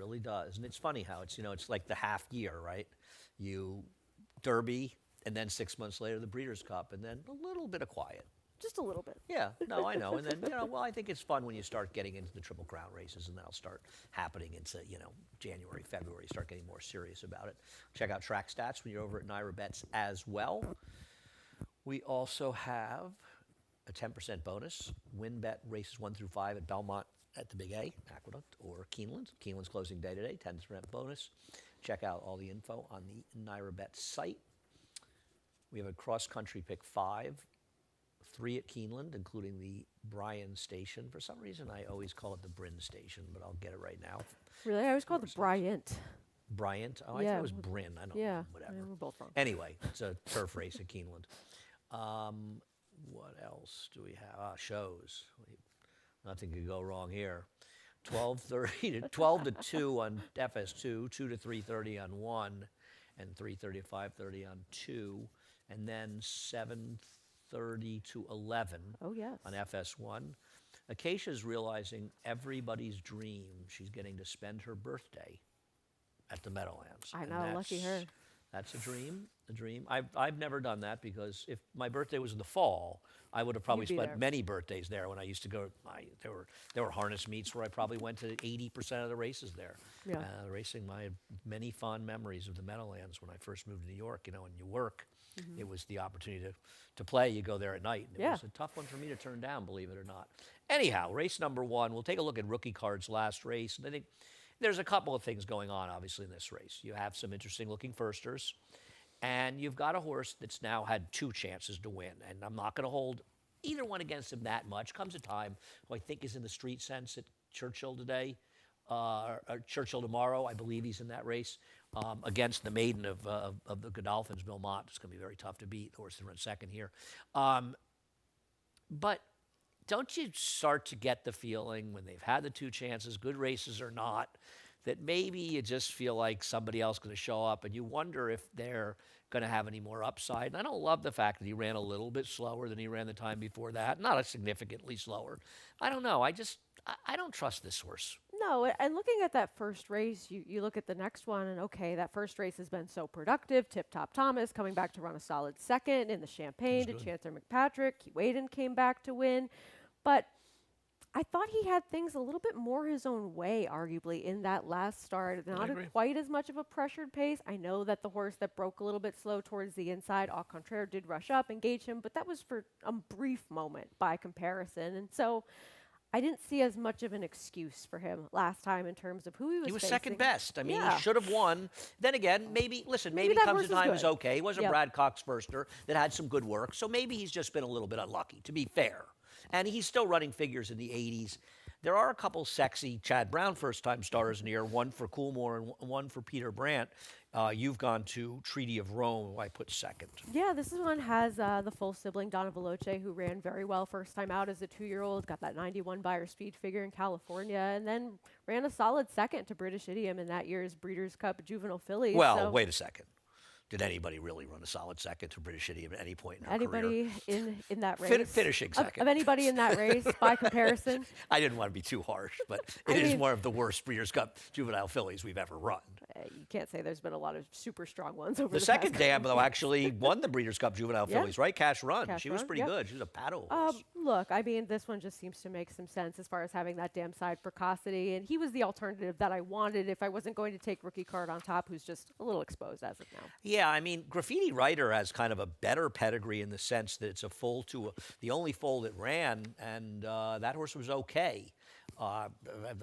really does. And it's funny how it's like the half year, right? You Derby, and then 6 months later, the Breeders' Cup, and then a little bit of quiet. Just a little bit. Yeah, no, I know. And then, well, I think it's fun when you start getting into the Triple Crown races, and that'll start happening into, January, February, you start getting more serious about it. Check out track stats when you're over at Naira Bets as well. We also have a 10% bonus. Win bet races 1 through 5 at Belmont at the Big A, Aqueduct, or Keeneland. Keeneland's closing day today, 10% bonus. Check out all the info on the Naira Bet site. We have a cross-country pick 5. 3 at Keeneland, including the Bryan Station. For some reason, I always call it the Bryn Station, but I'll get it right now. Really? I always call it the Bryant. Bryant? Oh, I thought it was Bryn. I don't know. Whatever. Yeah, we're both wrong. Anyway, it's a turf race at Keeneland. What else do we have? Shows. Nothing could go wrong here. 12:30 to 12 to 2 on FS2, 2 to 3:30 on 1, and 3:30 to 5:30 on 2, and then 7:30 to 11 on FS1. Acacia's realizing everybody's dream. She's getting to spend her birthday at the Meadowlands. I know, lucky her. That's a dream, a dream. I've never done that because if my birthday was in the fall, I would have probably spent many birthdays there when I used to go. There were harness meets where I probably went to 80% of the races there. Yeah. Racing, my many fond memories of the Meadowlands when I first moved to New York, and you work. Mm-hmm. It was the opportunity to play. You go there at night. And it was a tough one for me to turn down, believe it or not. Anyhow, race number 1, we'll take a look at Rookie Card's last race. And I think there's a couple of things going on, obviously, in this race. You have some interesting-looking firsters, and you've got a horse that's now had 2 chances to win. And I'm not going to hold either one against him that much. Comes a time who I think is in the street sense at Churchill today, or Churchill tomorrow. I believe he's in that race against the maiden of the Godolphins, Belmont. It's going to be very tough to beat. The horse that runs second here. But don't you start to get the feeling when they've had the 2 chances, good races or not, that maybe you just feel like somebody else is going to show up, and you wonder if they're going to have any more upside. And I don't love the fact that he ran a little bit slower than he ran the time before that, not a significantly slower. I don't know. I don't trust this horse. No, and looking at that first race, you look at the next one, and okay, that first race has been so productive. Tip Top Thomas coming back to run a solid second in the Champagne to Chancer McPatrick. Waden came back to win. But I thought he had things a little bit more his own way, arguably, in that last start. Not quite as much of a pressured pace. I know that the horse that broke a little bit slow towards the inside, Au Contraire, did rush up, engage him, but that was for a brief moment by comparison. And so I didn't see as much of an excuse for him last time in terms of who he was facing. He was second best. I mean, he should have won. Then again, maybe Comes a Time was okay. He wasn't Brad Cox firster that had some good work. So maybe he's just been a little bit unlucky, to be fair. And he's still running figures in the 80s. There are a couple sexy Chad Brown first-time starters in here, one for Coolmore and one for Peter Brandt. You've gone to Treaty of Rome, who I put second. Yeah, this one has the full sibling, Donna Veloce, who ran very well first time out as a 2-year-old, got that 91 Beyer speed figure in California, and then ran a solid second to British Idiom in that year's Breeders' Cup Juvenile Fillies. Well, wait a second. Did anybody really run a solid second to British Idiom at any point in her career? Anybody in that race? Finishing second. Of anybody in that race, by comparison? I didn't want to be too harsh, but it is one of the worst Breeders' Cup Juvenile Fillies we've ever run. You can't say there's been a lot of super strong ones over the second dam, though, actually won the Breeders' Cup Juvenile Fillies, right? Cash Run. She was pretty good. She was a paddle horse. Look, I mean, this one just seems to make some sense as far as having that dam side precocity, and he was the alternative that I wanted if I wasn't going to take Rookie Card on top, who's just a little exposed as of now. Yeah, I mean, Graffiti Rider has kind of a better pedigree in the sense that it's a foal to the only foal that ran, and that horse was okay. I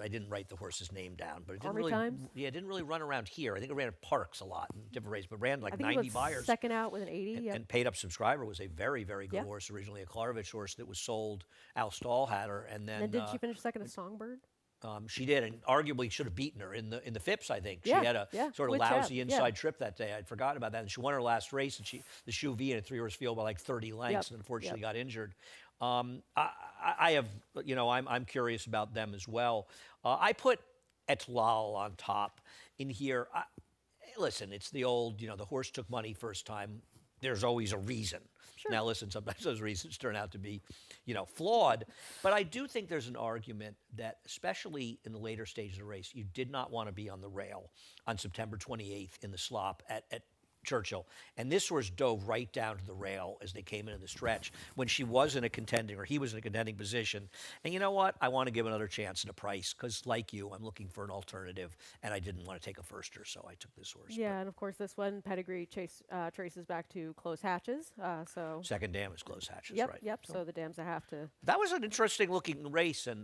didn't write the horse's name down, but it didn't really run around here. I think it ran at Parks a lot in different races, but ran like 90 Beyers. Second out with an 80. And Paid Up Subscriber was a very, very good horse, originally a Klarovich horse that was sold. Al Stahl had her, and then did she finish second at Songbird? She did, and arguably should have beaten her in the Phipps, I think. She had a sort of lousy inside trip that day. I'd forgotten about that. And she won her last race, and the Shoe V in a 3-horse field by like 30 lengths, and unfortunately got injured. I have, I'm curious about them as well. I put Etlal on top in here. Listen, it's the old, the horse took money first time. there's always a reason. Sure. Now, listen, sometimes those reasons turn out to be, flawed. But I do think there's an argument that, especially in the later stages of the race, you did not want to be on the rail on September 28th in the slop at Churchill. And this horse dove right down to the rail as they came into the stretch when she was in a contending, or he was in a contending position. And you know what? I want to give another chance at a price because, like you, I'm looking for an alternative, and I didn't want to take a firster, so I took this horse. Yeah, and of course, this one pedigree traces back to close hatches. So second dam is close hatches, yep, right? Yep. So the dams that have to. That was an interesting looking race, and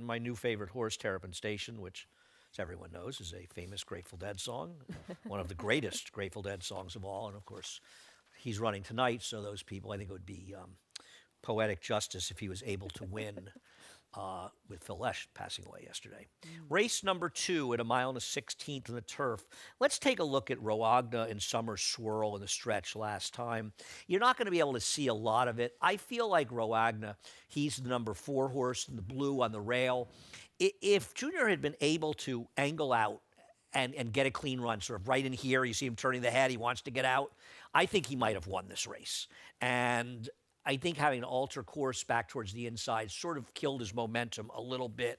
my new favorite horse, Terrapin Station, which, as everyone knows, is a famous Grateful Dead song, one of the greatest Grateful Dead songs of all. And of course, he's running tonight, so those people, I think it would be poetic justice if he was able to win with Phil Lesh passing away yesterday. Race number 2 at 1.16 in the turf. Let's take a look at Roagna and Summer Swirl in the stretch last time. You're not going to be able to see a lot of it. I feel like Roagna, he's the number 4 horse in the blue on the rail. If Junior had been able to angle out and get a clean run, sort of right in here, you see him turning the head, he wants to get out, I think he might have won this race. And I think having an alter course back towards the inside sort of killed his momentum a little bit.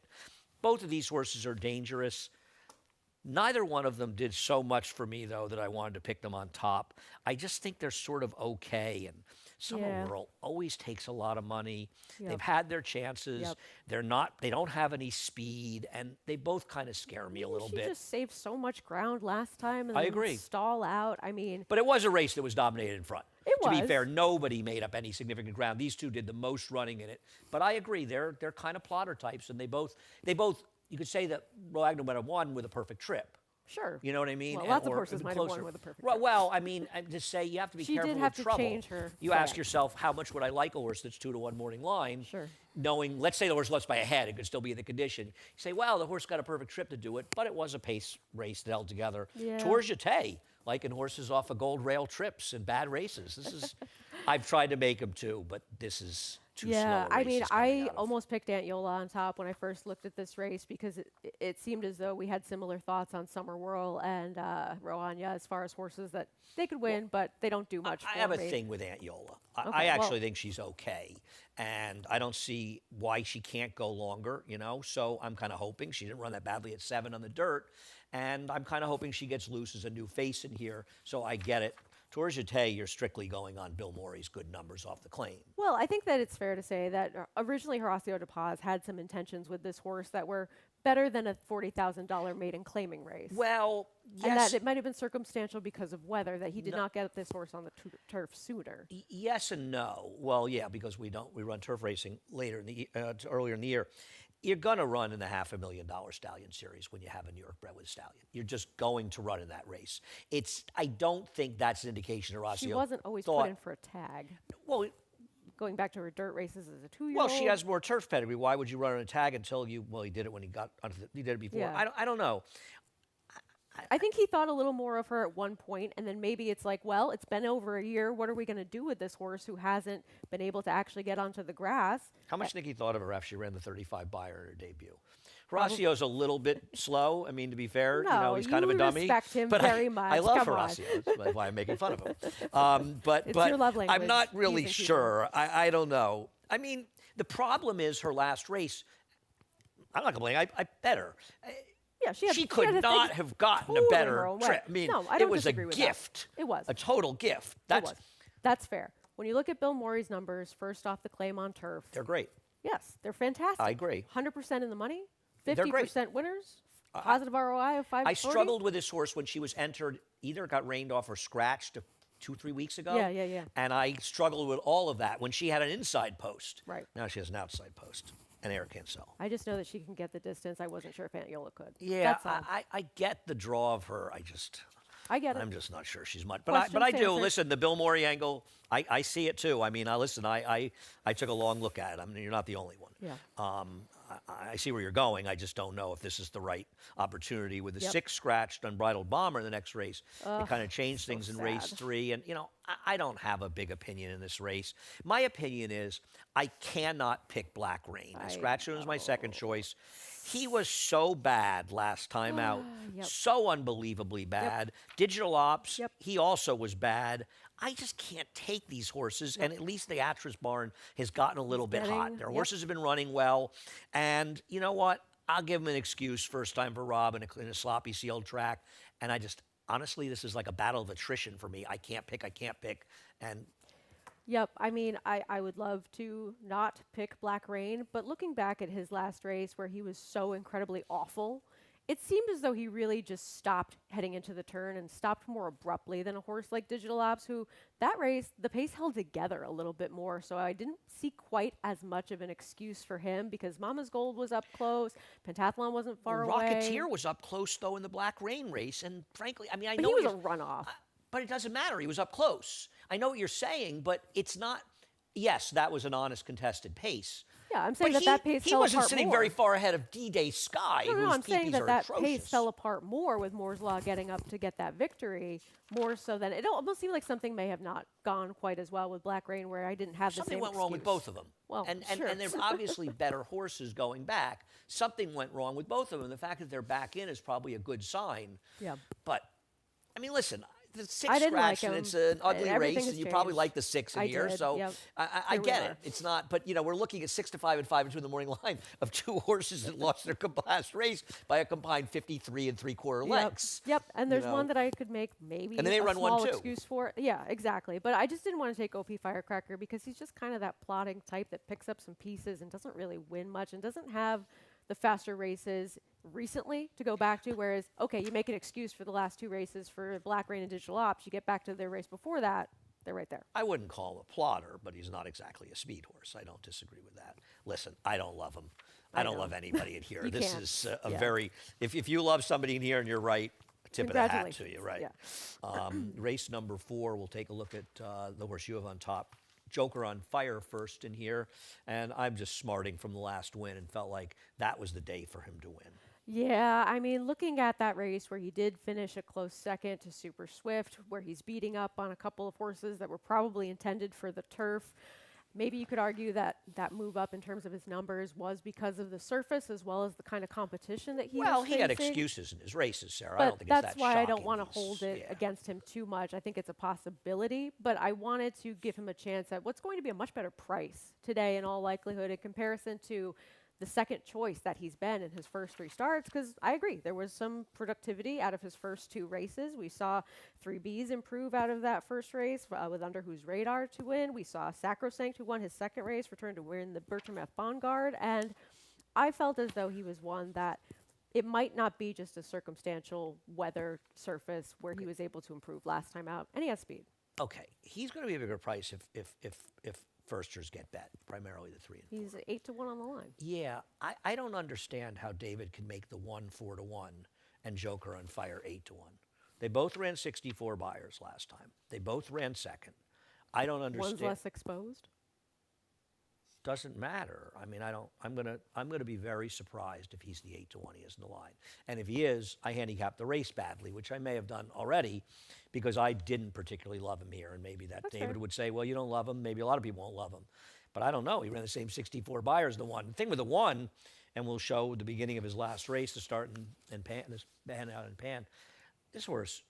Both of these horses are dangerous. Neither one of them did so much for me, though, that I wanted to pick them on top. I just think they're sort of okay. And Summer Whirl always takes a lot of money. Yep. They've had their chances. Yep. They don't have any speed, and they both kind of scare me a little bit. She just saved so much ground last time and I then agree. stall out. I mean, but it was a race that was dominated in front. It to was. be fair, nobody made up any significant ground. These two did the most running in it. But I agree, they're kind of plotter types, and they both you could say that Roagna might have won with a perfect trip. sure. You know what I mean? Well, lots of horses might have won with a perfect trip. Well, I mean, I just say you have to be She careful did with have to trouble. change her You track. ask yourself, how much would I like a horse that's 2-to-1 morning line? Sure. Knowing, let's say the horse lost by a head, it could still be in the condition. You say, well, the horse got a perfect trip to do it, but it was a pace race that held together. Yeah. Tours Jeté, liking horses off of gold rail trips and bad races. This is, I've tried to make them too, but this is too slow. Yeah, I mean, I almost. almost picked Aunt Yola on top when I first looked at this race because it seemed as though we had similar thoughts on Summer Whirl and Roagna as far as horses that they could win, but they don't do much I for have me. a thing with Aunt Yola. I Okay, actually well- think she's okay, and I don't see why she can't go longer, so I'm kind of hoping. She didn't run that badly at 7 on the dirt, and I'm kind of hoping she gets loose as a new face in here, so I get it. Tours Jeté, you're strictly going on Bill Morey's good numbers off the claim. Well, I think that it's fair to say that originally Horacio de Paz had some intentions with this horse that were better than a $40,000 maiden claiming race. Well, yes. And that it might have been circumstantial because of weather that he did not get this horse on the turf sooner. Yes and no. Well, yeah, because we run turf racing later earlier in the year. You're going to run in the $500,000 Stallion Series when you have a New York bred with Stallion. You're just going to run in that race. I don't think that's an indication Horacio She wasn't always thought, put in for a tag. Well, Going back to her dirt races as a 2-year-old. well, she has more turf pedigree. Why would you run on a tag until he did it when he did it before. Yeah. I don't know. I think he thought a little more of her at one point, and then maybe it's like, well, it's been over a year. What are we going to do with this horse who hasn't been able to actually get onto the grass? How much do you think he thought of her after she ran the 35 Beyer in her debut? Horacio's a little bit slow. I mean, to be fair, No, he's kind of a dummy. respect him but very I much. love Come on. Horacio. That's why I'm making fun of him. But It's your love I'm language, not really teasing people. sure. I don't know. I mean, the problem is her last race. I'm not complaining. I bet her. Yeah, She could had not things have gotten a totally better her own way. trip. I mean, No, I it don't was a disagree with that. gift. It was. A total gift. That's fair. When you look at Bill Morey's numbers, first off the claim on turf, They're great. yes, they're fantastic. I agree. 100% in the money, They're great. 50% winners, positive ROI of 540. I struggled with this horse when she was entered, either got reined off or scratched 2-3 weeks ago. Yeah. And I struggled with all of that when she had an inside post. Right. Now she has an outside post, and air can't sell. I just know that she can get the distance. I wasn't sure if Aunt Yola could. Yeah, That's all. I get the draw of her. I get it. I'm just not sure she's much. But I Questions do. answered. Listen, the Bill Morey angle, I see it too. I mean, I took a long look at it. I mean, you're not the only one. Yeah. I see where you're going. I just don't know if this is the right opportunity. With the Yep. 6 scratched Unbridled Bomber in the next race, it kind of changed things in race sad. 3. And, I don't have a big opinion in this race. My opinion is I cannot pick Black Rain. I scratched it as my second choice. He was so bad last time out. Yep. So unbelievably bad. Digital Ops, Yep. he also was bad. I just can't take these horses, and at least the Atras barn has gotten a little bit hot. Their horses have been running well, and you know what? I'll give him an excuse first time for Rob in a sloppy sealed track, and I just, honestly, this is like a battle of attrition for me. I can't pick, and Yep. I mean, I would love to not pick Black Rain, but looking back at his last race where he was so incredibly awful, it seemed as though he really just stopped heading into the turn and stopped more abruptly than a horse like Digital Ops, who that race, the pace held together a little bit more. So I didn't see quite as much of an excuse for him because Mama's Gold was up close. Pentathlon wasn't far away. Rocketeer was up close, though, in the Black Rain race. And frankly, I mean, I But know he was a runoff. but it doesn't matter. He was up close. I know what you're saying, but it's not. Yes, that was an honest contested pace. Yeah, I'm saying But that pace he fell wasn't apart sitting more. very far ahead of D-Day Sky, No, whose I'm saying PPs are that atrocious. pace fell apart more with Moore's Law getting up to get that victory, more so than it almost seemed like something may have not gone quite as well with Black Rain, where I didn't have the Something same went wrong with excuse. both of them. Well, and sure. there's obviously better horses going back. Something went wrong with both of them. The fact that they're back in is probably a good sign. Yeah. But, I mean, listen, the six I didn't like scratch, and him. it's an ugly Everything race, has and you probably changed. like the six in I here. did, So yep. I Here we get are. it. It's not, but, you know, we're looking at 6 to 5 and 5 and 2 in the morning line of two horses that lost their last race by a combined 53 3/4 lengths. Yep, and there's you know. one that I could make maybe And they may a run one, small too. excuse for. Yeah, exactly. But I just didn't want to take OP Firecracker because he's just kind of that plodding type that picks up some pieces and doesn't really win much and doesn't have the faster races recently to go back to. Whereas, okay, you make an excuse for the last two races for Black Rain and Digital Ops. You get back to their race before that, they're right there. I wouldn't call him a plotter, but he's not exactly a speed horse. I don't disagree with that. Listen, I don't love him. I don't know. love anybody in here. You This can't. is a Yeah. very, if you love somebody in here and you're right, tip of the hat to you, Congratulations. right? Yeah. Race number 4, we'll take a look at the horse you have on top. Joker on Fire first in here, and I'm just smarting from the last win and felt like that was the day for him to win. Yeah, I mean, looking at that race where he did finish a close second to Super Swift, where he's beating up on a couple of horses that were probably intended for the turf, maybe you could argue that that move up in terms of his numbers was because of the surface as well as the kind of competition that he Well, was he had facing. excuses in his races, Sarah. But I don't think that's it's that why I don't shocking want to he's- hold it yeah. against him too much. I think it's a possibility, but I wanted to give him a chance at what's going to be a much better price today in all likelihood in comparison to the second choice that he's been in his first 3 starts, because I agree, there was some productivity out of his first 2 races. We saw 3Bs improve out of that first race with Under Whose Radar to win. We saw Sacrosanct, who won his second race, return to win the Bertram F. Bongard, and I felt as though he was one that it might not be just a circumstantial weather surface where he was able to improve last time out, and he has speed. Okay, he's going to be a bigger price if firsters get bet, primarily the 3 and 4. He's 8 to 1 on the line. Yeah, I don't understand how David can make the 1 4 to 1 and Joker on Fire 8 to 1. They both ran 64 buyers last time. They both ran second. I don't understand. One's less exposed. Doesn't matter. I mean, I'm gonna be very surprised if he's the 8 to 1 he is in the line. And if he is, I handicapped the race badly, which I may have done already, because I didn't particularly love him here. And maybe that That's David fair. would say, well, you don't love him. Maybe a lot of people won't love him. But I don't know. He ran the same 64 buyers the one. The thing with the 1, and we'll show the beginning of his last race to start and pan this pan out and pan. This horse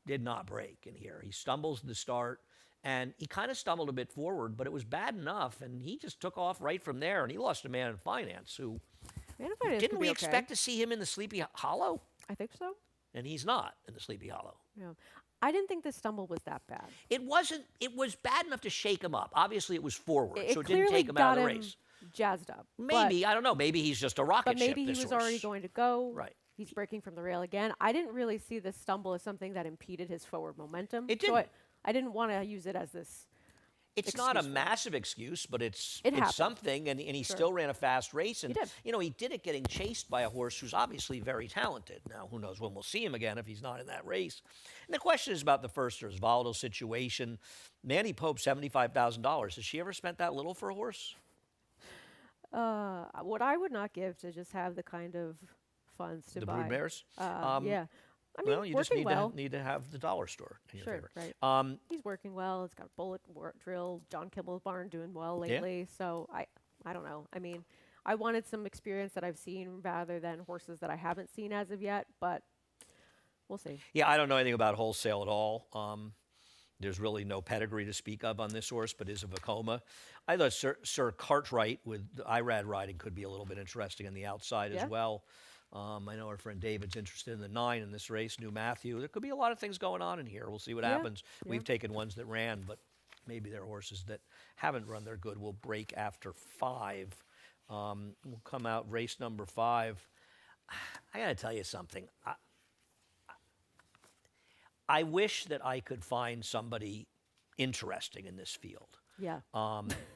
did not break in here. He stumbles to the start. And he kind of stumbled a bit forward, but it was bad enough, and he just took off right from there, and he lost a man in finance who, Man of Finance didn't could we be expect to see him in the Sleepy Hollow? I think so. And he's not in the Sleepy Hollow. Yeah. I didn't think this stumble was that bad. It wasn't, it was bad enough to shake him up. Obviously, it was forward, so it didn't clearly take him out got of the him race. jazzed up. Maybe, I don't know, maybe he's just a rocket But ship, maybe he this was horse. already going to go. Right. He's breaking from the rail again. I didn't really see this stumble as something that impeded his forward momentum. It So didn't. I didn't want to use it as this. It's not a excuse for him. massive excuse, but it's happened. something, and he Sure. still ran a fast race. And, He did. you know, he did it getting chased by a horse who's obviously very talented. Now, who knows when we'll see him again if he's not in that race. And the question is about the firsters, volatile situation. Manny Pope, $75,000. Has she ever spent that little for a horse? What I would not give to just have the kind of funds to The buy. broodmares? Yeah. I mean, Well, you just working well. need to have the dollar store in your Sure, favor. right. He's working well. It's got bullet drill. John Kimball's barn doing well lately. So I don't know. I mean, I wanted some experience that I've seen rather than horses that I haven't seen as of yet, but we'll see. Yeah, I don't know anything about wholesale at all. There's really no pedigree to speak of on this horse, but is a Vacoma. I thought Sir Cartwright with IRAD riding could be a little bit interesting on the outside as well. I know our friend David's interested in the 9 in this race, New Matthew. There could be a lot of things going on in here. We'll see what happens. We've taken ones that ran, but maybe they're horses that haven't run their good will break after 5. We'll come out race number 5. I got to tell you something. I wish that I could find somebody interesting in this field. Yeah.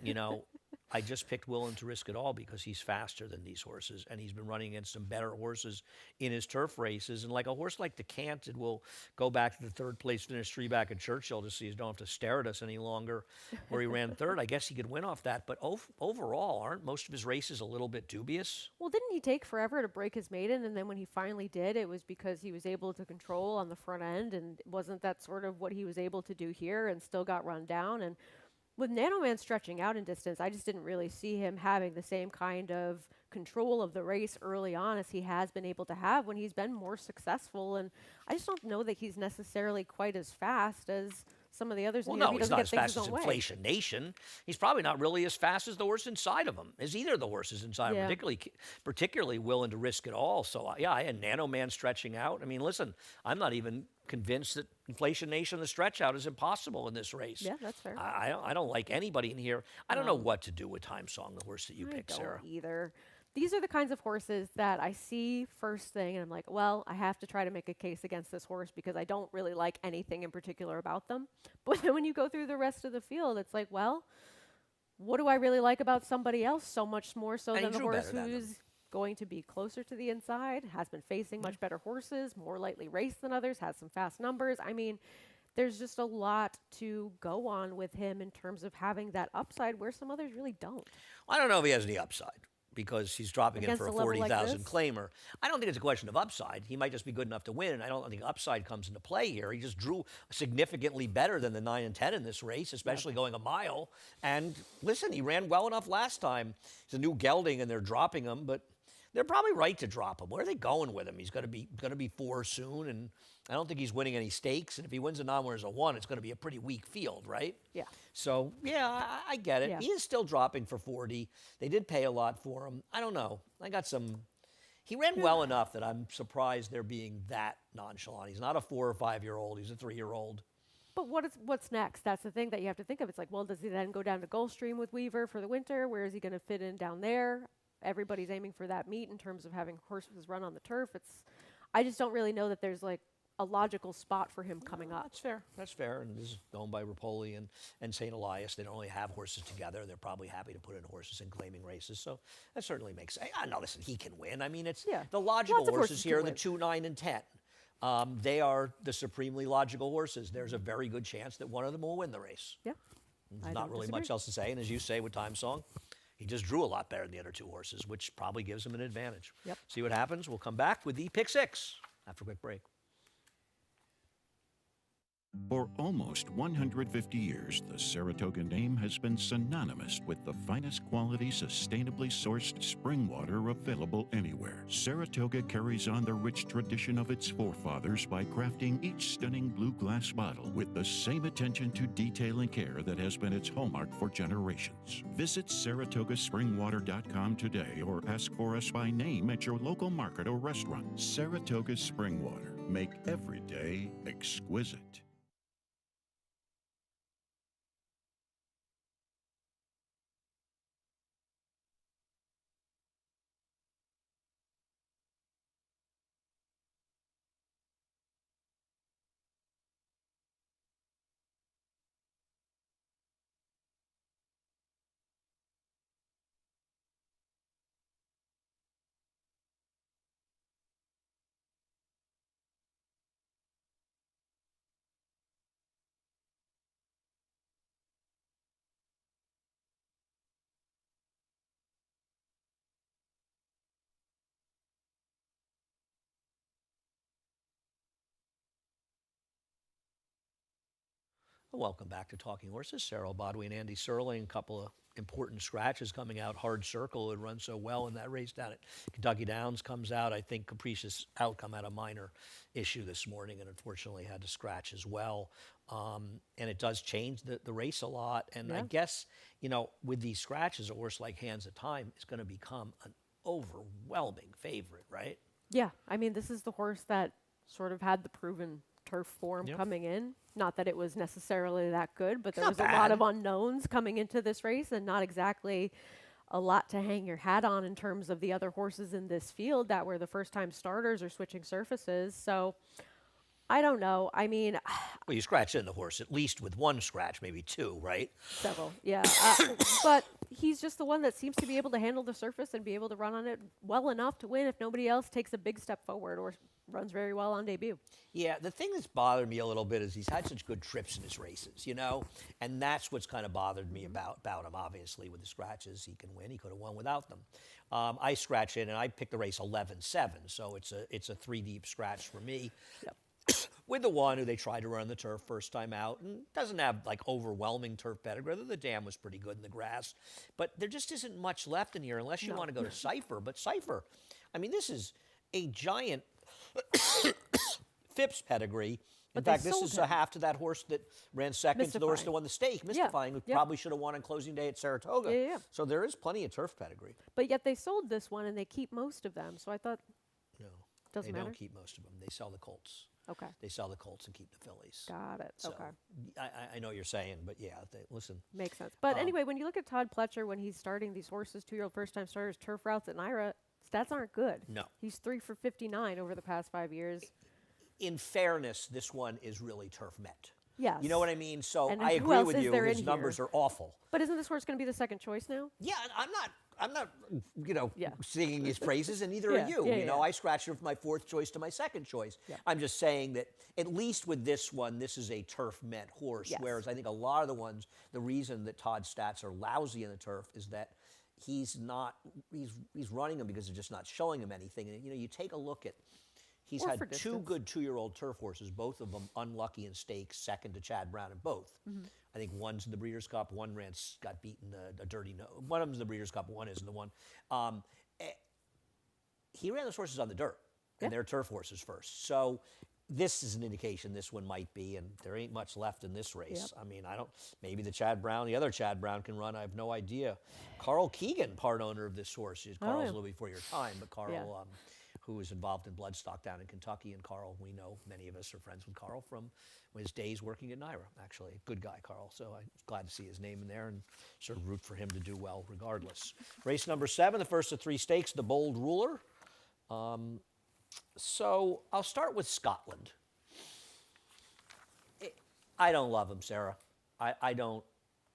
You know, I just picked Willing to Risk It All because he's faster than these horses, and he's been running against some better horses in his turf races. And like a horse like Decanted will go back to the 3rd place finish 3 back at Churchill to see you don't have to stare at us any longer, where he ran 3rd. I guess he could win off that. But overall, aren't most of his races a little bit dubious? Well, didn't he take forever to break his maiden? And then when he finally did, it was because he was able to control on the front end. And wasn't that sort of what he was able to do here and still got run down? And with Nanoman stretching out in distance, I just didn't really see him having the same kind of control of the race early on as he has been able to have when he's been more successful. And I just don't know that he's necessarily quite as fast as some of the others. Well, in here. no, He he's doesn't not get as things fast his as own way. Inflation Nation. He's probably not really as fast as the horse inside of him, as either of the horses inside of him, particularly Willing to Risk It All. So, yeah, I had Nanoman stretching out. I mean, listen, I'm not even convinced that Inflation Nation, the stretch out, is impossible in this race. Yeah, that's fair. I don't like anybody in here. I don't know what to do with Time Song, the horse that you picked, Sarah. I don't either. These are the kinds of horses that I see first thing, and I'm like, well, I have to try to make a case against this horse because I don't really like anything in particular about them. But then when you go through the rest of the field, it's like, well, what do I really like about somebody else so much more so And he than the drew horse better than who's going to be closer to the inside, has been facing much better horses, more lightly raced than others, has some fast numbers. I mean, there's just a lot to go on with him in terms of having that upside where some others really don't. I don't know if he has any upside, because he's dropping in Against for a a level like 40,000 this? claimer. I don't think it's a question of upside. He might just be good enough to win, and I don't think upside comes into play here. He just drew significantly better than the 9 and 10 in this race, especially going a mile. And listen, he ran well enough last time. He's a new gelding, and they're dropping him, but they're probably right to drop him. Where are they going with him? He's going to be 4 soon, and I don't think he's winning any stakes. And if he wins a non-winners of 1, it's going to be a pretty weak field, right? Yeah. So, yeah, I get it. Yeah. He is still dropping for 40. They did pay a lot for him. I don't know. He ran well enough that I'm surprised they're being that nonchalant. He's not a 4 or 5-year-old. He's a 3-year-old. But what's next? That's the thing that you have to think of. It's like, well, does he then go down to Gulfstream with Weaver for the winter? Where is he going to fit in down there? Everybody's aiming for that meet in terms of having horses run on the turf. I just don't really know that there's like a logical spot for him coming up. That's fair. That's fair. And this is owned by Rapoli and St. Elias. They don't really have horses together. They're probably happy to put in horses in claiming races. So that certainly makes sense. No, listen, he can win. I mean, it's the logical Lots of horses horses here are can the win. 2, 9, and 10. They are the supremely logical horses. There's a very good chance that one of them will win the race. Yeah. There's not really much else to say. And as you say with Time Song, he just drew a lot better than the other 2 horses, which probably gives him an advantage. Yep. See what happens. We'll come back with the pick 6 after a quick break. For almost 150 years, the Saratoga name has been synonymous with the finest quality, sustainably sourced spring water available anywhere. Saratoga carries on the rich tradition of its forefathers by crafting each stunning blue glass bottle with the same attention to detail and care that has been its hallmark for generations. Visit SaratogaSpringwater.com today or ask for us by name at your local market or restaurant. Saratoga Spring Water. Make every day exquisite. Welcome back to Talking Horses. Sarah Bodway and Andy Serling, a couple of important scratches coming out. Hard Circle had run so well in that race down at Kentucky Downs comes out. I think Capricious Outcome had a minor issue this morning and unfortunately had to scratch as well. And it does change the race a lot. And I guess, with these scratches, a horse like Hands of Time is going to become an overwhelming favorite, right? Yeah, I mean, this is the horse that sort of had the proven turf form coming in. Not that it was necessarily that good, but there was a lot of unknowns coming into this race and not exactly a lot to hang your hat on in terms of the other horses in this field that were the first-time starters or switching surfaces. So I don't know. I mean, well, you scratch in the horse at least with one scratch, maybe two, right? Several, yeah. But he's just the one that seems to be able to handle the surface and be able to run on it well enough to win if nobody else takes a big step forward or runs very well on debut. Yeah, the thing that's bothered me a little bit is he's had such good trips in his races, and that's what's kind of bothered me about him. Obviously, with the scratches, he can win. He could have won without them. I scratch in, and I picked the race 11-7, so it's a 3-deep scratch for me. Yep. With the one who they tried to run the turf first time out and doesn't have like overwhelming turf pedigree. The dam was pretty good in the grass, but there just isn't much left in here unless you want to go to Cypher. But Cypher, I mean, this is a giant Phipps pedigree. In fact, this is a half to that horse that ran second to the horse that won the stake, Mystifying, who probably should have won on closing day at Saratoga. Yeah. So there is plenty of turf pedigree. But yet they sold this one and they keep most of them. So I thought, no, doesn't matter. They don't keep most of them. They sell the colts. Okay. They sell the colts and keep the fillies. Got it. So okay. I know what you're saying, but yeah, listen. Makes sense. But anyway, when you look at Todd Pletcher, when he's starting these horses, 2-year-old first-time starters, turf routes at Naira, stats aren't good. No. He's 3 for 59 over the past 5 years. In fairness, this one is really turf met. Yes. You know what I mean? So And I who agree else with is you. there His in numbers here? are awful. But isn't this horse going to be the second choice now? Yeah, I'm not, singing his praises, and neither Yeah, are you. yeah, You know, yeah. I scratched it from my 4th choice to my 2nd choice. Yeah. I'm just saying that at least with this one, this is a turf met horse. Yes. Whereas I think a lot of the ones, the reason that Todd's stats are lousy in the turf is that he's running them because they're just not showing him anything. And you take a look at. He's Or had for 2 distance. good 2-year-old turf horses, both of them unlucky in stakes, second to Chad Brown in both. Mm-hmm. I think one's in the Breeders' Cup, one got beaten a dirty no. One of them's in the Breeders' Cup, one isn't the one. He ran those horses on the dirt, and they're turf horses first. So this is an indication this one might be, and there ain't much left in this race. Yep. I mean, maybe the other Chad Brown can run. I have no idea. Carl Keegan, part owner of this horse. Carl's a little before your time, but Carl, who was involved in Bloodstock down in Kentucky, and Carl, we know, many of us are friends with Carl from his days working at Naira, actually. Good guy, Carl, so I'm glad to see his name in there and sort of root for him to do well regardless. Race number 7, the first of 3 stakes, the Bold Ruler. So I'll start with Scotland. I don't love him, Sarah. I don't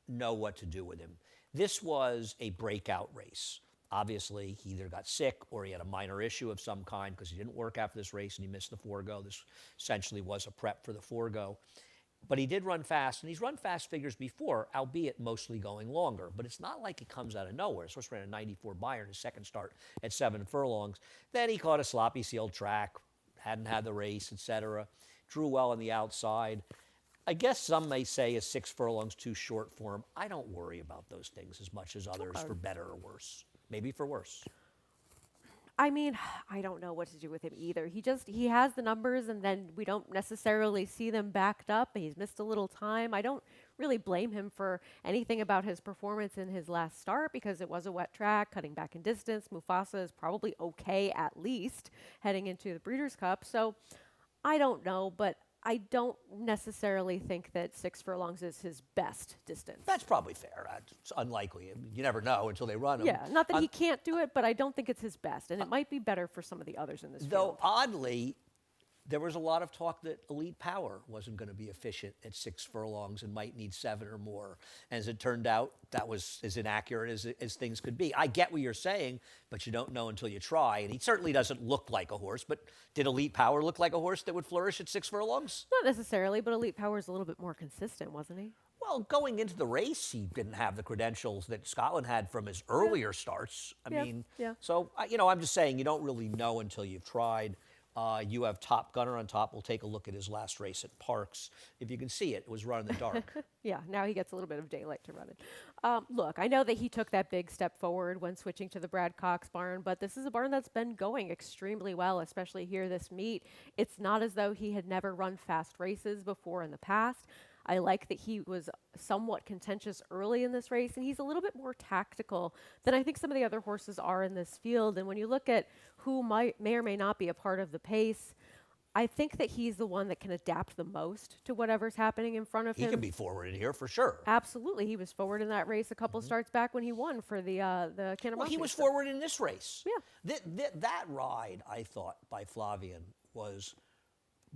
know what to do with him. This was a breakout race. Obviously, he either got sick or he had a minor issue of some kind because he didn't work after this race and he missed the Forego. This essentially was a prep for the Forego. But he did run fast, and he's run fast figures before, albeit mostly going longer. But it's not like it comes out of nowhere. This horse ran a 94 Bayern in his 2nd start at 7 furlongs. Then he caught a sloppy sealed track, hadn't had the race, etc. Drew well on the outside. I guess some may say a 6 furlongs too short for him. I don't worry about those things as much as others for better or worse. Maybe for worse. I mean, I don't know what to do with him either. He has the numbers, and then we don't necessarily see them backed up. He's missed a little time. I don't really blame him for anything about his performance in his last start because it was a wet track, cutting back in distance. Mufasa is probably okay at least heading into the Breeders' Cup. So I don't know, but I don't necessarily think that 6 furlongs is his best distance. That's probably fair. It's unlikely. You never know until they run him. Yeah, not that he can't do it, but I don't think it's his best, and it might be better for some of the others in this Though, field. oddly, there was a lot of talk that Elite Power wasn't going to be efficient at 6 furlongs and might need 7 or more. And as it turned out, that was as inaccurate as things could be. I get what you're saying, but you don't know until you try. And he certainly doesn't look like a horse. But did Elite Power look like a horse that would flourish at 6 furlongs? Not necessarily, but Elite Power is a little bit more consistent, wasn't he? Well, going into the race, he didn't have the credentials that Scotland had from his earlier starts. I mean, so, I'm just saying you don't really know until you've tried. You have Top Gunner on top. We'll take a look at his last race at Parks. If you can see it, it was run in the dark. Yeah, now he gets a little bit of daylight to run it. Look, I know that he took that big step forward when switching to the Brad Cox barn, but this is a barn that's been going extremely well, especially here this meet. It's not as though he had never run fast races before in the past. I like that he was somewhat contentious early in this race, and he's a little bit more tactical than I think some of the other horses are in this field. And when you look at who may or may not be a part of the pace, I think that he's the one that can adapt the most to whatever's happening in front of him. He can be forward in here for sure. Absolutely. He was forward in that race a couple starts back when he won for the Canterbury. Well, he was forward in this race. Yeah. That ride, I thought, by Flavien was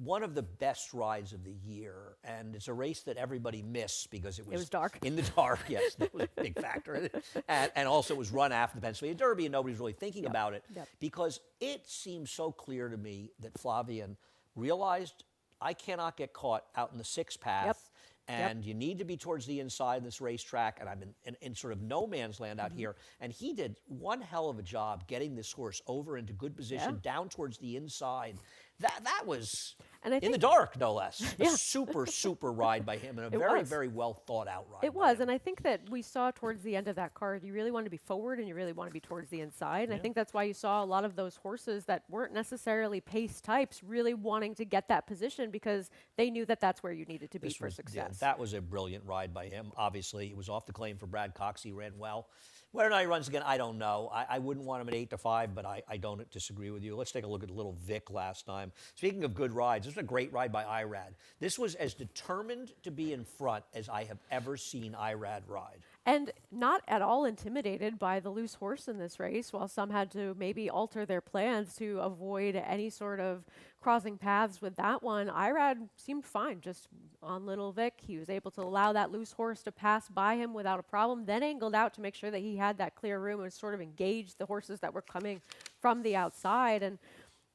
one of the best rides of the year, and it's a race that everybody missed because it was dark. In the dark, yes, that was a big factor. And also it was run after the Pennsylvania Derby, and nobody's really thinking about it because it seems so clear to me that Flavien realized I cannot get caught out in the sixth path. And you need to be towards the inside of this racetrack, and I'm in sort of no man's land out here. And he did one hell of a job getting this horse over into good position, down towards the inside. That was in the dark, no less. A super ride by him, and a very well thought out ride. It was, and I think that we saw towards the end of that card, you really want to be forward and you really want to be towards the inside. And I think that's why you saw a lot of those horses that weren't necessarily pace types really wanting to get that position because they knew that that's where you needed to be for success. That was a brilliant ride by him. Obviously, he was off the claim for Brad Cox. He ran well. Whether or not he runs again, I don't know. I wouldn't want him at 8-5, but I don't disagree with you. Let's take a look at Little Vic last time. Speaking of good rides, this was a great ride by Irad. This was as determined to be in front as I have ever seen Irad ride. And not at all intimidated by the loose horse in this race, while some had to maybe alter their plans to avoid any sort of crossing paths with that one. Irad seemed fine just on Little Vic. He was able to allow that loose horse to pass by him without a problem, then angled out to make sure that he had that clear room and sort of engaged the horses that were coming from the outside. And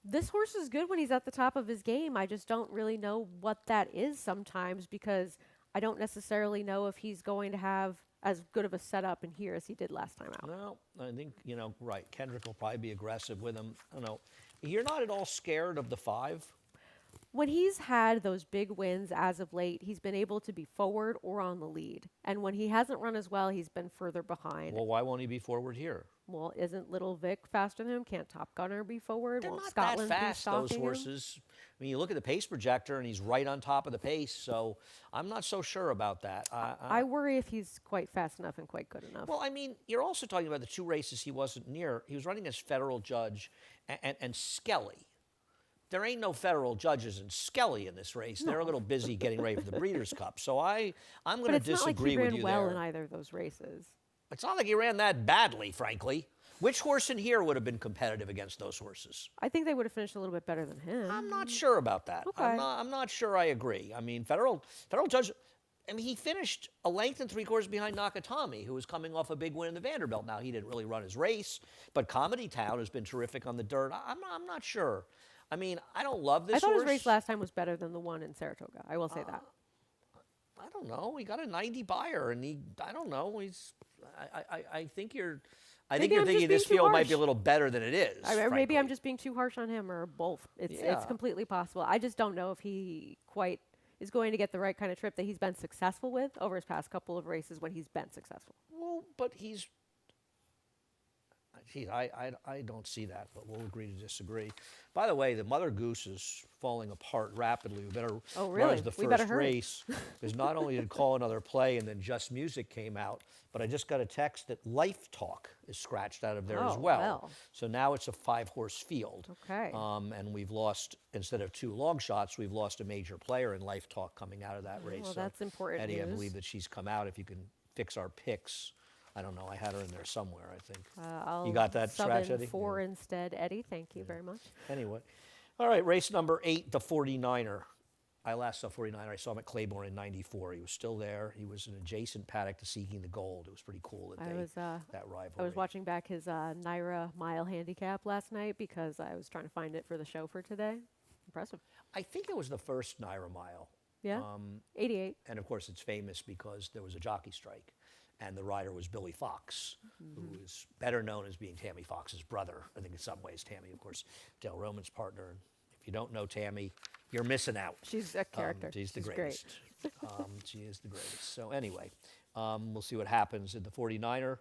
this horse is good when he's at the top of his game. I just don't really know what that is sometimes because I don't necessarily know if he's going to have as good of a setup in here as he did last time out. Well, I think, right. Kendrick will probably be aggressive with him. I don't know. You're not at all scared of the 5? When he's had those big wins as of late, he's been able to be forward or on the lead. And when he hasn't run as well, he's been further behind. Well, why won't he be forward here? Well, isn't Little Vic faster than him? Can't Top Gunner be forward? They're Won't not Scotland that fast, be those stalking horses. I mean, you look at the pace projector, and he's right on top of the pace, so I'm not so sure about that. I worry if he's quite fast enough and quite good enough. Well, I mean, you're also talking about the 2 races he wasn't near. He was running as federal judge and Skelly. There ain't no federal judges in Skelly in this race. No. They're a little busy getting ready for the Breeders' Cup. So I'm going to disagree with you there. But it's not like he ran well in either of those races. It's not like he ran that badly, frankly. Which horse in here would have been competitive against those horses? I think they would have finished a little bit better than him. I'm not sure about that. Okay. I'm not sure I agree. I mean, federal judge, I mean, he finished a length and 3/4 behind Nakatomi, who was coming off a big win in the Vanderbilt. Now, he didn't really run his race, but Comedy Town has been terrific on the dirt. I'm not sure. I mean, I don't love this horse. I thought his race last time was better than the one in Saratoga. I will say that. I don't know. He got a 90 buyer, and I don't know. I think you're thinking this field might be a little better than it is. Maybe I'm just being too harsh on him, or both. It's completely possible. I just don't know if he quite is going to get the right kind of trip that he's been successful with over his past couple of races when he's been successful. Well, but he's. Geez, I don't see that, but we'll agree to disagree. By the way, the Mother Goose is falling apart rapidly. We better run the first race, because not only did Call Another Play and then Just Music came out, but I just got a text that Life Talk is scratched out of there as well. So now it's a 5-horse field. Okay. And we've lost, instead of 2 long shots, we've lost a major player in Life Talk coming out of that race. Well, so that's important Eddie, news. I believe that she's come out. If you can fix our picks. I don't know. I had her in there somewhere, I think. I'll you got that scratch, Eddie? 4 instead, Eddie. Thank you very much. Anyway. All right, race number 8, the 49er. I last saw 49er. I saw him at Claiborne in 94. He was still there. He was an adjacent paddock to Seeking the Gold. It was pretty cool that rivalry. I was watching back his Naira mile handicap last night because I was trying to find it for the show for today. Impressive. I think it was the first Naira mile. Yeah, 88. And, of course, it's famous because there was a jockey strike. And the rider was Billy Fox, who is better known as being Tammy Fox's brother. I think in some ways Tammy, of course, Dale Roman's partner. And if you don't know Tammy, you're missing out. She's a character. She's the greatest. She is the greatest. So anyway, We'll see what happens in the 49er.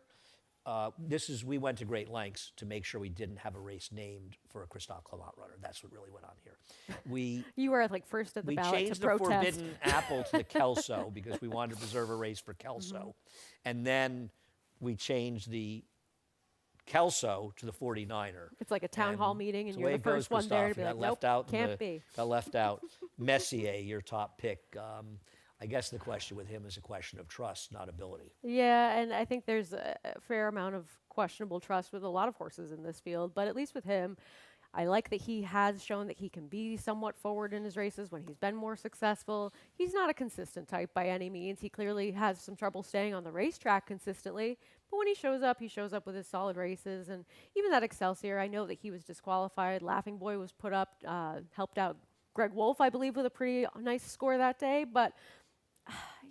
We went to great lengths to make sure we didn't have a race named for a Christophe Clement runner. That's what really went on here. You were like first at the We ballot changed to the protest. Forbidden Apple to the Kelso because we wanted to preserve a race for Kelso. And then we changed the Kelso to the 49er. It's like a town hall meeting, and It's you're way the it goes, first one there to Christophe. be You like, got nope, left out in can't the- be. Got left out. Messier, your top pick. I guess the question with him is a question of trust, not ability. Yeah, and I think there's a fair amount of questionable trust with a lot of horses in this field, but at least with him, I like that he has shown that he can be somewhat forward in his races when he's been more successful. He's not a consistent type by any means. He clearly has some trouble staying on the racetrack consistently, but when he shows up with his solid races. And even that Excelsior, I know that he was disqualified. Laughing Boy was put up, helped out Greg Wolf, I believe, with a pretty nice score that day, but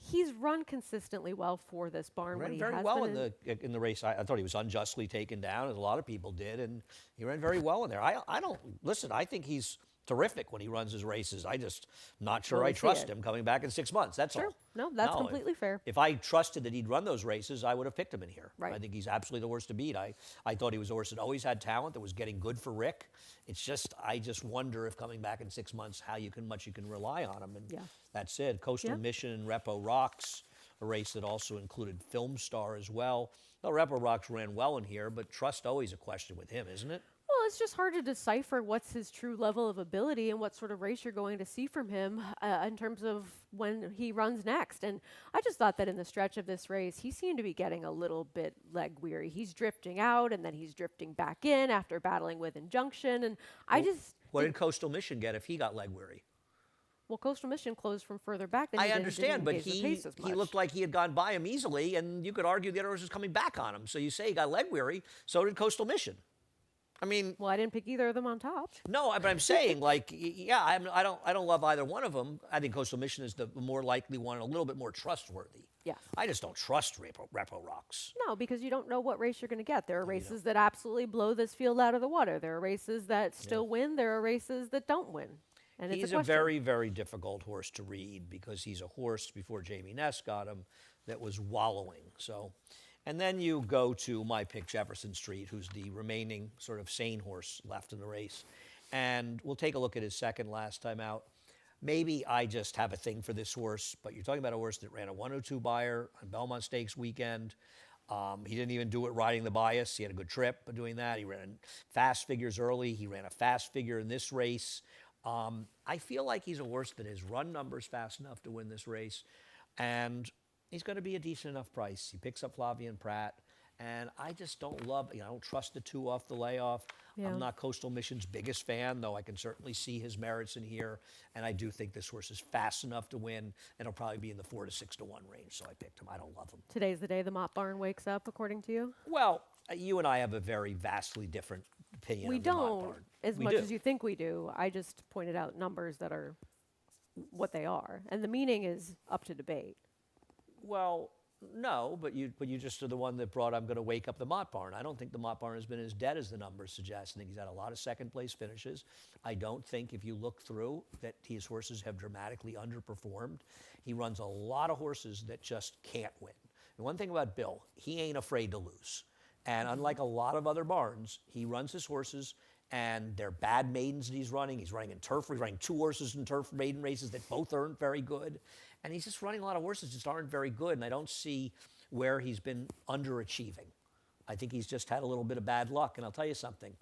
he's run consistently well for this barn. He ran very well in the race. I thought he was unjustly taken down, as a lot of people did, and he ran very well in there. I don't listen. I think he's terrific when he runs his races. I just not sure I trust him coming back in 6 months. That's all. No, that's completely fair. If I trusted that he'd run those races, I would have picked him in here. Right. I think he's absolutely the horse to beat. I thought he was a horse that always had talent, that was getting good for Rick. It's just, I just wonder if coming back in 6 months, much you can rely on him. And that's it. Coastal Mission and Repo Rocks, a race that also included Film Star as well. Well, Repo Rocks ran well in here, but trust always a question with him, isn't it? Well, it's just hard to decipher what's his true level of ability and what sort of race you're going to see from him in terms of when he runs next. And I just thought that in the stretch of this race, he seemed to be getting a little bit leg weary. He's drifting out, and then he's drifting back in after battling with Injunction. And What did Coastal Mission get if he got leg weary? Well, Coastal Mission closed from further back than I understand, but he he looked like he had gone by him easily, and you could argue the other horse was coming back on him. So you say he got leg weary, so did Coastal Mission. I mean, well, I didn't pick either of them on top. No, but I'm saying, like, I don't love either one of them. I think Coastal Mission is the more likely one, a little bit more trustworthy. Yeah. I just don't trust Repo Rocks. No, because you don't know what race you're going to get. There are races that absolutely blow this field out of the water. There are races that still win. There are races that don't win. And He's a very, very difficult horse to read because he's a horse, before Jamie Ness got him, that was wallowing. So, and then you go to my pick, Jefferson Street, who's the remaining sort of sane horse left in the race. And we'll take a look at his second last time out. Maybe I just have a thing for this horse, but you're talking about a horse that ran a 102 buyer on Belmont Stakes weekend. He didn't even do it riding the bias. He had a good trip doing that. He ran fast figures early. He ran a fast figure in this race. I feel like he's a horse that has run numbers fast enough to win this race, and he's going to be a decent enough price. He picks up Flavien Prat, and I just don't love, I don't trust the two off the layoff. Yeah. I'm not Coastal Mission's biggest fan, though I can certainly see his merits in here, and I do think this horse is fast enough to win, and it'll probably be in the 4 to 6 to 1 range, so I picked him. I don't love him. Today's the day the Mott Barn wakes up, according to you? Well, you and I have a very vastly different opinion We of the Mott don't, Barn. as We much do. as you think we do. I just pointed out numbers that are what they are. And the meaning is up to debate. Well, no, but you just are the one that brought I'm going to wake up the Mott Barn. I don't think the Mott Barn has been as dead as the numbers suggest. I think he's had a lot of second-place finishes. I don't think, if you look through, that his horses have dramatically underperformed. He runs a lot of horses that just can't win. And one thing about Bill, he ain't afraid to lose. And unlike a lot of other barns, he runs his horses, and they're bad maidens that he's running. He's running in turf. He's running 2 horses in turf maiden races that both aren't very good. And he's just running a lot of horses that just aren't very good, and I don't see where he's been underachieving. I think he's just had a little bit of bad luck, and I'll tell you something.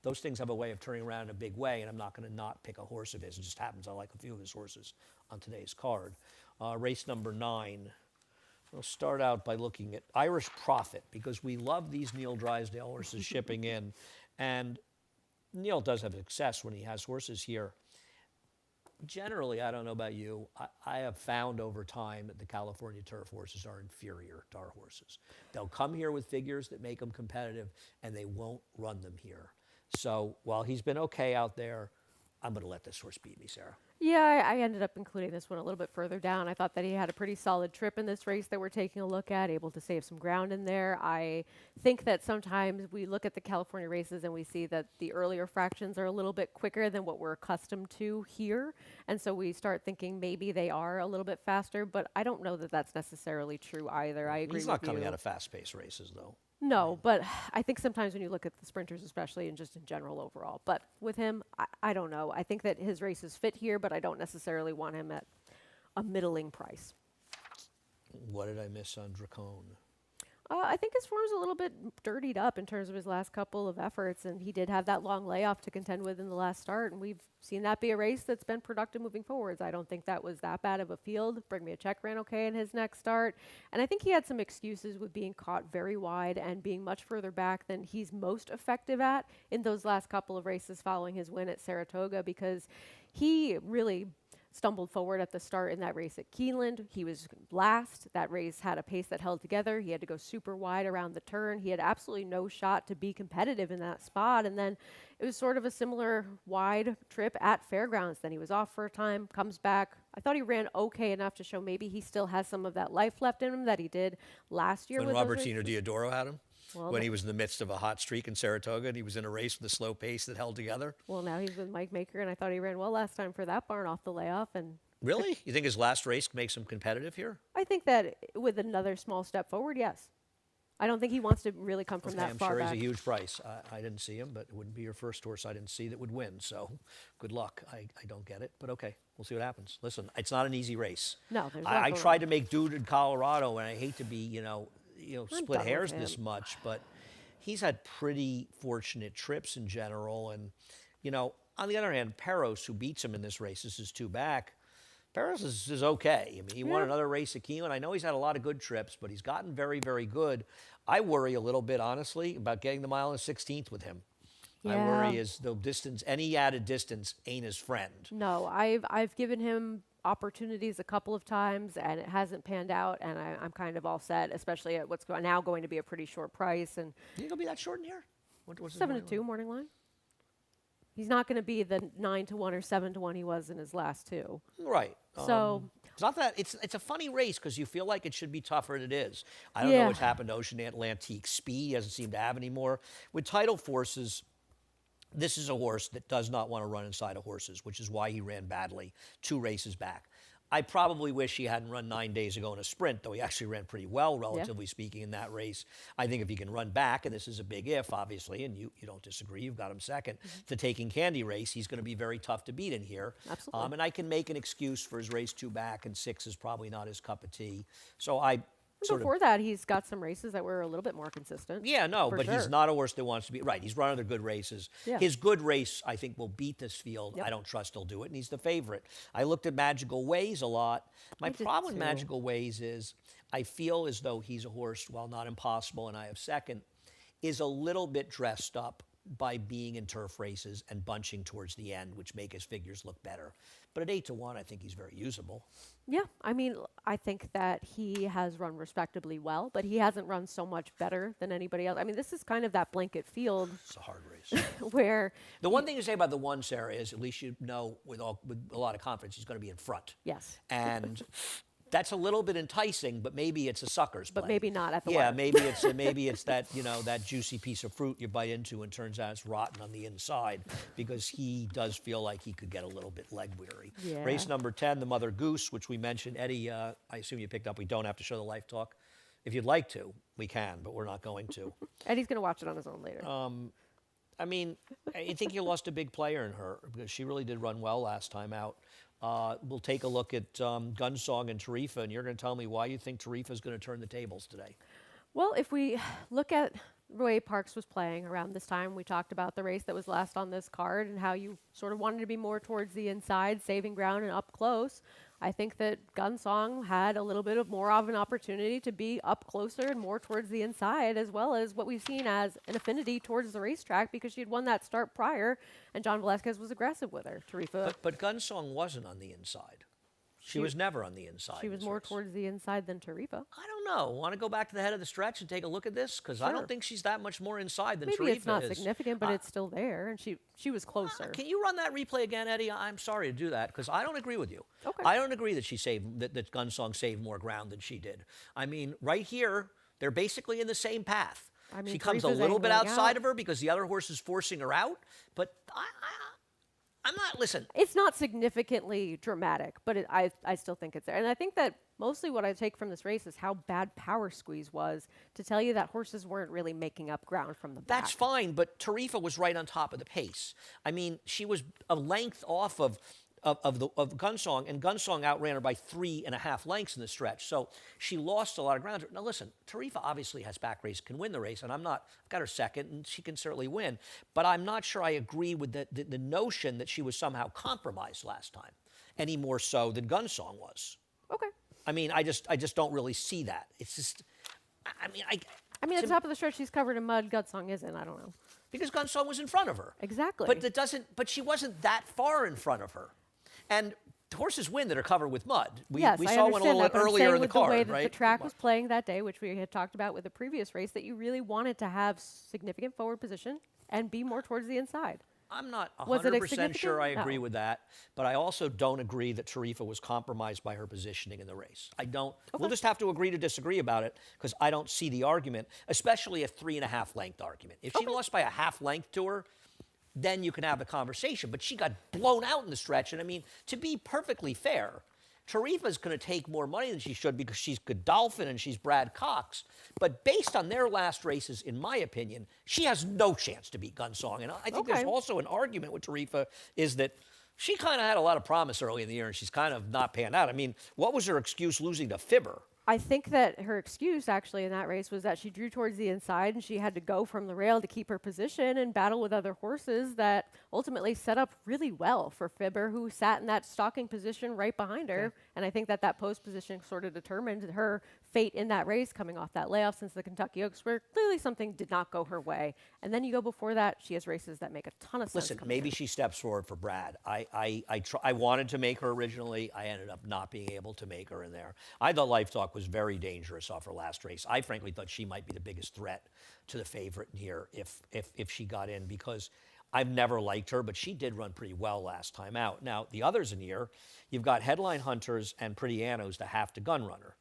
Those things have a way of turning around in a big way, and I'm not going to not pick a horse of his. It just happens I like a few of his horses on today's card. Race number 9. We'll start out by looking at Irish Prophet, because we love these Neil Drysdale horses shipping in. And Neil does have success when he has horses here. Generally, I don't know about you, I have found over time that the California turf horses are inferior to our horses. They'll come here with figures that make them competitive, and they won't run them here. So while he's been okay out there, I'm going to let this horse beat me, Sarah. Yeah, I ended up including this one a little bit further down. I thought that he had a pretty solid trip in this race that we're taking a look at, able to save some ground in there. I think that sometimes we look at the California races and we see that the earlier fractions are a little bit quicker than what we're accustomed to here. And so we start thinking maybe they are a little bit faster, but I don't know that that's necessarily true either. I agree He's with not coming you. out of fast-paced races, though. No, but I think sometimes when you look at the sprinters, especially and just in general overall, but with him, I don't know. I think that his races fit here, but I don't necessarily want him at a middling price. What did I miss on Dracone? I think his form's a little bit dirtied up in terms of his last couple of efforts, and he did have that long layoff to contend with in the last start, and we've seen that be a race that's been productive moving forwards. I don't think that was that bad of a field. Bring Me a Check ran okay in his next start, and I think he had some excuses with being caught very wide and being much further back than he's most effective at in those last couple of races following his win at Saratoga, because he really stumbled forward at the start in that race at Keeneland. He was last. That race had a pace that held together. He had to go super wide around the turn. He had absolutely no shot to be competitive in that spot. And then it was sort of a similar wide trip at Fairgrounds. Then he was off for a time, comes back. I thought he ran okay enough to show maybe he still has some of that life left in him that he did last year. When with those Robertino races. Diodoro had him? Well, When he was in the midst of a hot streak in Saratoga and he was in a race with a slow pace that held together? Well, now he's with Mike Maker, and I thought he ran well last time for that barn off the layoff. And Really? You think his last race makes him competitive here? I think that with another small step forward, yes. I don't think he wants to really come from that I'm far sure back. he's a huge price. I didn't see him, but it wouldn't be your first horse I didn't see that would win. So good luck. I don't get it, but okay. We'll see what happens. Listen, it's not an easy race. No, there's a lot I going tried on. to make dude in Colorado, and I hate to be, I'm split done with hairs him. this much, but he's had pretty fortunate trips in general. And, on the other hand, Peros, who beats him in this race, this is two back. Peros is okay. I mean, he won another race at Keeneland. I know he's had a lot of good trips, but he's gotten very, very good. I worry a little bit, honestly, about getting the mile and 16th with him. I Yeah. worry is the distance, any added distance ain't his friend. No, I've given him opportunities a couple of times, and it hasn't panned out, and I'm kind of all set, especially at what's now going to be a pretty short price. And You think he'll be that short in here? What's his 7-2 morning line. He's not going to be the 9-1 or 7-1 he was in his last two. Right. So It's not that it's a funny race because you feel like it should be tougher than it is. I don't Yeah. know what's happened to Ocean Atlantique. Speed he doesn't seem to have anymore. With Tidal Forces, this is a horse that does not want to run inside of horses, which is why he ran badly 2 races back. I probably wish he hadn't run 9 days ago in a sprint, though he actually ran pretty well, relatively speaking, in that race. I think if he can run back, and this is a big if, obviously, and you don't disagree, you've got him second, the Taking Candy race, he's going to be very tough to beat in here. Absolutely. And I can make an excuse for his race 2 back, and 6 is probably not his cup of tea. So I sort of... Before that, he's got some races that were a little bit more consistent. Yeah, no, for but he's sure. not a horse that wants to be... Right, he's run other good races. Yeah. His good race, I think, will beat this field. Yep. I don't trust he'll do it, and he's the favorite. I looked at Magical Ways a lot. My did problem with too. Magical Ways is I feel as though he's a horse, while not impossible, and I have second, is a little bit dressed up by being in turf races and bunching towards the end, which make his figures look better. But at 8-1, I think he's very usable. Yeah, I mean, I think that he has run respectably well, but he hasn't run so much better than anybody else. I mean, this is kind of that blanket field It's a hard race. where, The one thing to say about the one, Sarah, is at least you know with a lot of confidence he's going to be in front. yes, And that's a little bit enticing, but maybe it's a sucker's play. but maybe not at the Yeah, wire. maybe it's that that juicy piece of fruit you bite into and turns out it's rotten on the inside because he does feel like he could get a little bit leg weary. Yeah. Race number 10, the Mother Goose, which we mentioned. Eddie, I assume you picked up. We don't have to show the life talk. If you'd like to, we can, but we're not going to. Eddie's going to watch it on his own later. I mean, I think you lost a big player in her because she really did run well last time out. We'll take a look at Gunsong and Tarifa, and you're going to tell me why you think Tarifa's going to turn the tables today. Well, if we look at the way Parks was playing around this time, we talked about the race that was last on this card and how you sort of wanted to be more towards the inside, saving ground and up close. I think that Gunsong had a little bit of more of an opportunity to be up closer and more towards the inside, as well as what we've seen as an affinity towards the racetrack because she had won that start prior, and John Velasquez was aggressive with her. Tarifa, But Gunsong wasn't on the inside. She was never on the inside. She was more towards the inside than Tarifa. I don't know. Want to go back to the head of the stretch and take a look at this? Because I don't think she's that much more inside than Tarifa is. Maybe it's not significant, but it's still there, and she was closer. Can you run that replay again, Eddie? I'm sorry to do that, because I don't agree with you. Okay. I don't agree that that Gunsong saved more ground than she did. I mean, right here, they're basically in the same path. I mean, she comes a Tarifa's little bit angling outside out. of her because the other horse is forcing her out, but I'm not, listen. It's not significantly dramatic, but I still think it's there. And I think that mostly what I take from this race is how bad Power Squeeze was to tell you that horses weren't really making up ground from the back. That's fine, but Tarifa was right on top of the pace. I mean, she was a length off of Gunsong, and Gunsong outran her by 3.5 lengths in the stretch. So she lost a lot of ground. Now listen, Tarifa obviously has back race, can win the race, and I've got her second, and she can certainly win. But I'm not sure I agree with the notion that she was somehow compromised last time, any more so than Gunsong was. Okay. I mean, I just don't really see that. It's just, I mean, at the top of the stretch, she's covered in mud. Gunsong isn't. I don't know. Because Gunsong was in front of her. Exactly. But she wasn't that far in front of her. And horses win that are covered with mud. We I saw one a understand little that, but I'm earlier saying in the with card, the way that right? the track was playing that day, which we had talked about with the previous race, that you really wanted to have significant forward position and be more towards the inside. I'm not Was it 100% sure I significant? agree No. with that, but I also don't agree that Tarifa was compromised by her positioning in the race. I don't. We'll just have to agree to disagree about it, because I don't see the argument, especially a 3.5 length argument. If she lost by a half length to her, then you can have the conversation. But she got blown out in the stretch, and I mean, to be perfectly fair, Tarifa's going to take more money than she should because she's Godolphin and she's Brad Cox. But based on their last races, in my opinion, she has no chance to beat Gunsong. And I think there's also an argument with Tarifa is that she kind of had a lot of promise early in the year and she's kind of not panned out. I mean, what was her excuse losing to Fibber? I think that her excuse actually in that race was that she drew towards the inside and she had to go from the rail to keep her position and battle with other horses that ultimately set up really well for Fibber, who sat in that stalking position right behind her. And I think that post position sort of determined her fate in that race coming off that layoff since the Kentucky Oaks, where clearly something did not go her way. And then you go before that, she has races that make a ton of sense. Listen, maybe she steps forward for Brad. I wanted to make her originally. I ended up not being able to make her in there. I thought Life Talk was very dangerous off her last race. I frankly thought she might be the biggest threat to the favorite in here if she got in, because I've never liked her, but she did run pretty well last time out. Now, the others in here, you've got Headline Hunters and Pretty Anna, who's the half to gun runner.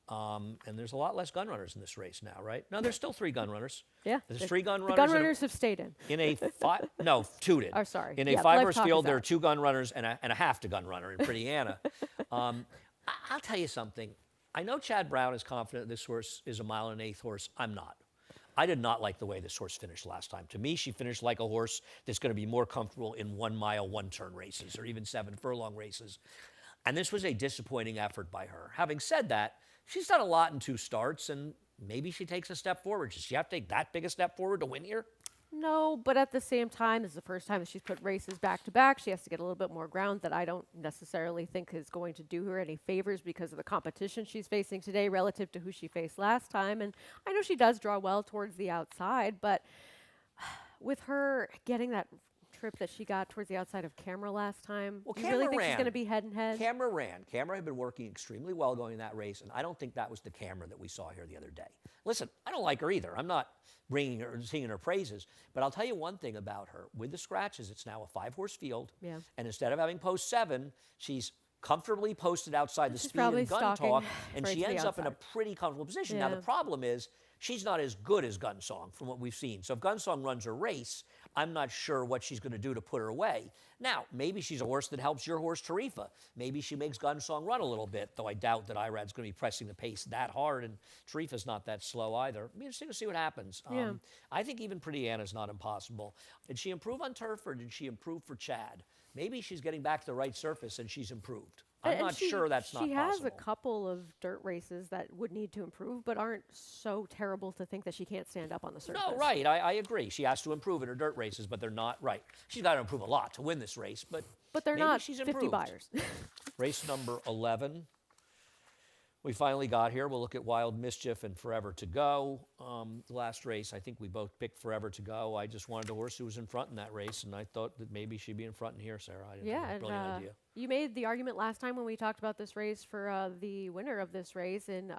And there's a lot less gun runners in this race now, right? No, there's still 3 gun runners. Yeah. There's 3 gun runners. The gun runners have stayed in. In a 2 did. Oh, sorry. In a Yeah, 5-horse Life Talk field, is there are out. 2 gun runners and a half to gun runner in Pretty Anna. I'll tell you something. I know Chad Brown is confident this horse is a 1 1/8 horse. I'm not. I did not like the way this horse finished last time. To me, she finished like a horse that's going to be more comfortable in 1 mile, 1-turn races, or even 7 furlong races. And this was a disappointing effort by her. Having said that, she's done a lot in 2 starts, and maybe she takes a step forward. Does she have to take that big a step forward to win here? No, but at the same time, this is the first time that she's put races back to back. She has to get a little bit more ground that I don't necessarily think is going to do her any favors because of the competition she's facing today relative to who she faced last time. And I know she does draw well towards the outside, but with her getting that trip that she got towards the outside of Camera last time, Well, you really Camera think she's ran. going to be head and head? Camera ran. Camera had been working extremely well going in that race, and I don't think that was the Camera that we saw here the other day. Listen, I don't like her either. I'm not bringing her, singing her praises, but I'll tell you one thing about her. With the scratches, it's now a 5-horse field, Yeah. and instead of having post 7, she's comfortably posted outside the She's speed probably and gun stalking talk, and right she to the ends up in a outside. pretty comfortable position. Now, Yeah. the problem is she's not as good as Gunsong from what we've seen. So if Gunsong runs a race, I'm not sure what she's going to do to put her away. Now, maybe she's a horse that helps your horse, Tarifa. Maybe she makes Gunsong run a little bit, though I doubt that Irad's going to be pressing the pace that hard, and Tarifa's not that slow either. It'll be interesting to see what happens. Yeah. I think even Pretty Anna's not impossible. Did she improve on turf, or did she improve for Chad? Maybe she's getting back to the right surface, and she's improved. I'm And not sure that's not She possible. has a couple of dirt races that would need to improve, but aren't so terrible to think that she can't stand up on the surface. No, right. I agree. She has to improve in her dirt races, but they're not right. She's got to improve a lot to win this race, but But they're maybe not she's 50 improved. buyers. Race number 11. We finally got here. We'll look at Wild Mischief and Forever to Go. The last race, I think we both picked Forever to Go. I just wanted a horse who was in front in that race, and I thought that maybe she'd be in front in here, Sarah. I didn't Yeah, have a brilliant idea. you made the argument last time when we talked about this race for the winner of this race in,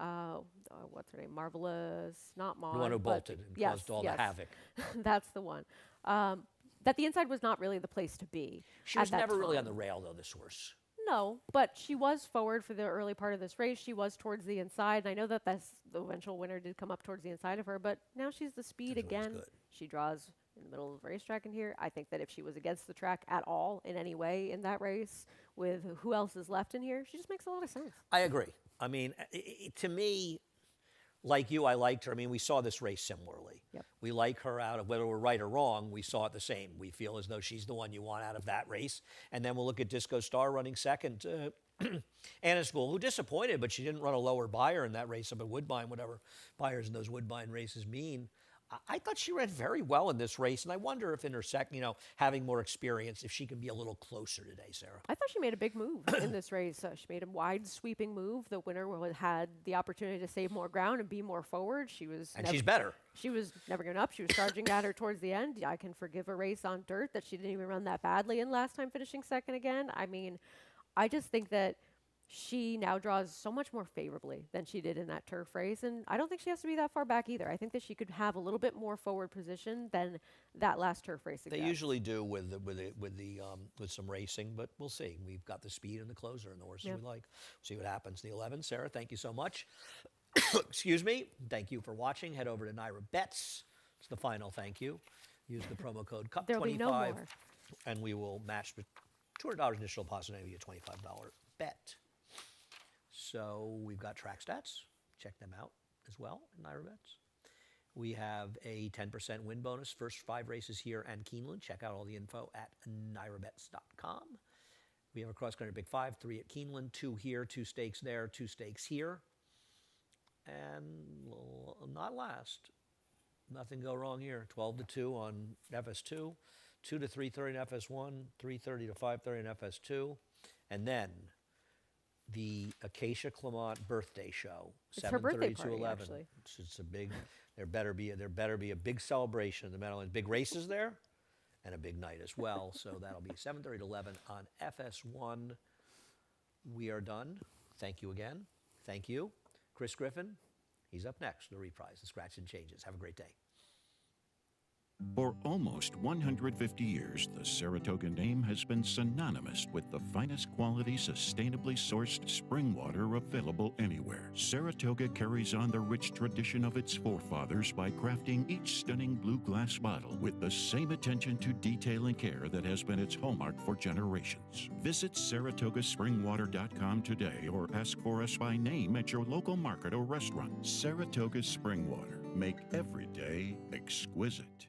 what's her name? Marvelous, not Maud. The one who bolted and caused all the havoc. That's the one. That the inside was not really the place to be. She was never really on the rail, though, this horse. No, but she was forward for the early part of this race. She was towards the inside, and I know that the eventual winner did come up towards the inside of her, but now she's the speed again. She draws in the middle of the racetrack in here. I think that if she was against the track at all in any way in that race, with who else is left in here, she just makes a lot of sense. I agree. I mean, to me, like you, I liked her. I mean, we saw this race similarly. Yep. We like her out of whether we're right or wrong. We saw it the same. We feel as though she's the one you want out of that race. And then we'll look at Disco Star running second. Anna School, who disappointed, but she didn't run a lower buyer in that race up at Woodbine, whatever buyers in those Woodbine races mean. I thought she ran very well in this race, and I wonder if in her having more experience, if she can be a little closer today, Sarah. I thought she made a big move in this race. She made a wide sweeping move. The winner had the opportunity to save more ground and be more forward. And she's better. She was never giving up. She was charging at her towards the end. I can forgive a race on dirt that she didn't even run that badly in last time, finishing second again. I mean, I just think that she now draws so much more favorably than she did in that turf race, and I don't think she has to be that far back either. I think that she could have a little bit more forward position than that last turf race. They usually do with some racing, but we'll see. We've got the speed and the closer and the horses we like. See what happens. The 11, Sarah. Thank you so much. Excuse me. Thank you for watching. Head over to Naira Bets. It's the final thank you. Use the promo code CUP25, There'll be no more. and we will match the $200 initial deposit and give you a $25 bet. So we've got track stats. Check them out as well in Naira Bets. We have a 10% win bonus, first 5 races here and Keeneland. Check out all the info at nairabets.com. We have a cross-country Big 5, 3 at Keeneland, 2 here, 2 stakes there, 2 stakes here. And not last. Nothing go wrong here. 12-2 on FS2, 2 to 3:30 in FS1, 3:30 to 5:30 in FS2, and then the Acacia Clement birthday show, 7:30 to 11. Actually. It's a big. There better be a big celebration in the Meadowlands. Big races there, and a big night as well. So that'll be 7:30 to 11 on FS1. We are done. Thank you again. Thank you, Chris Griffin. He's up next. The reprise, the scratch and changes. Have a great day. For almost 150 years, the Saratoga name has been synonymous with the finest quality, sustainably sourced spring water available anywhere. Saratoga carries on the rich tradition of its forefathers by crafting each stunning blue glass bottle with the same attention to detail and care that has been its hallmark for generations. Visit SaratogaSpringwater.com today or ask for us by name at your local market or restaurant. Saratoga Spring Water. Make every day exquisite.